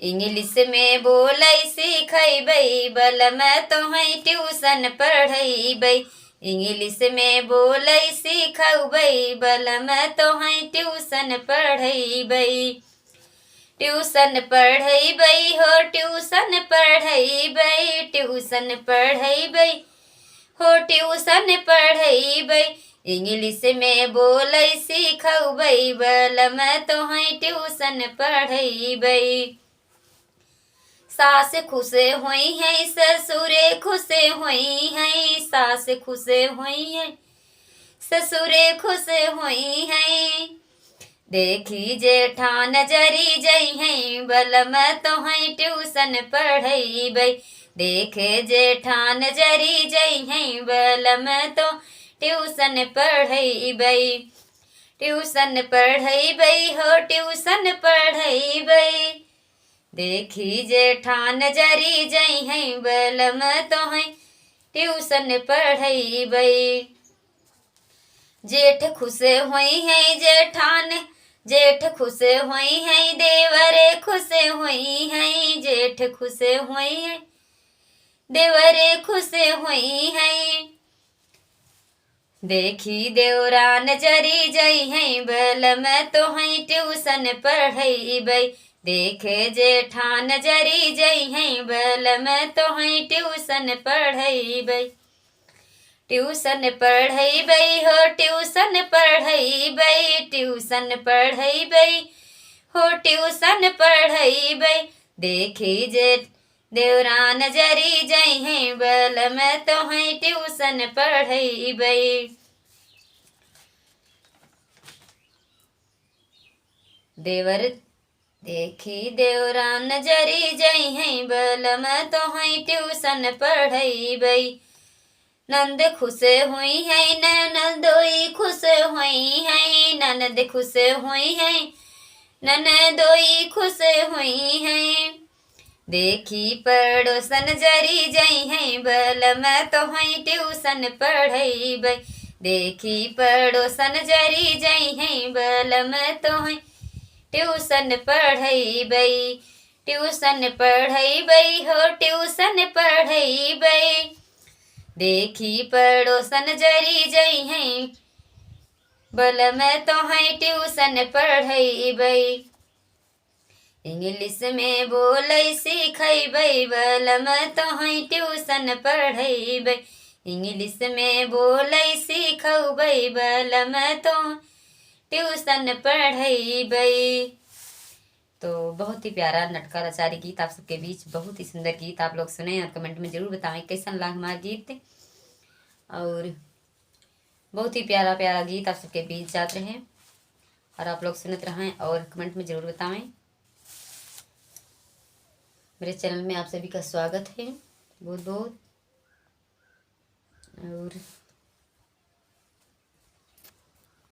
English में बोलै सिखैबै बलम तोहै ट्यूशन पढ़ैबै। इंग्लिश में बोलै सिखबै बलम तोहै ट्यूशन पढ़ैबै। ट्यूशन पढ़ैबै हो ट्यूशन पढ़ैबै, ट्यूशन पढ़ैबै हो ट्यूशन पढ़ैबै। इंग्लिश में बोलै सिखबै बलम तोहै ट्यूशन पढ़ैबै। सास खुश होई है ससुरे खुश होई है, सास खुश होई है ससुरे खुश होई है। देखी जेठान जरी जई है बलम तोहै ट्यूशन पढ़ैबै। देखे जेठान जरी जई है बलम तो ट्यूशन पढ़ैबै। ट्यूशन पढ़ैबै हो ट्यूशन पढ़ैबै। देखी जेठान जरी जई है बलम तोहै ट्यूशन पढ़ैबै। जेठ खुश होई है जेठान, जेठ खुश होई है देवरे खुश होई है, जेठ खुश होई है देवरे खुश होई है। देखी देवरान जरी जई है बलम तोहै ट्यूशन पढ़ैबै। देखे जेठान जरी जई है बलम तोहै ट्यूशन पढ़ैबै। ट्यूशन पढ़ैबै हो ट्यूशन पढ़ैबै, ट्यूशन पढ़ैबै हो ट्यूशन पढ़ैबै। देखी जे देवरान जरी जई है बलम तोहै ट्यूशन पढ़ैबै। देवर देखी देवरान जरी जई है बलम तोहै ट्यूशन पढ़ैबै। नंद खुश हुई है ननदोई खुश हुई है, ननद खुश हुई है ननदोई खुश हुई है। देखी पड़ोसन जरी जई है बलम तोहै ट्यूशन पढ़ैबै। देखी पड़ोसन जरी जई है बलम तोहै ट्यूशन पढ़ैबै। ट्यूशन पढ़ैबै हो ट्यूशन पढ़ैबै। देखी पड़ोसन जरी जई है बलम तोहै ट्यूशन पढ़ैबै। इंग्लिश में बोलै सिखैबै बलम तोहै ट्यूशन पढ़ैबै। इंग्लिश में बोलै सिखबै बलम तोहै ट्यूशन पढ़ैबै। तो बहुत ही प्यारा नटका रचारी गीत आप सबके बीच, बहुत ही सुंदर गीत आप लोग सुने और कमेंट में जरूर बताएं कैसन लगा हमारा गीत। और बहुत ही प्यारा प्यारा गीत आप सबके बीच जाते रहे और आप लोग सुनते रहें और कमेंट में जरूर बताएं। मेरे चैनल में आप सभी का स्वागत है बहुत बहुत। और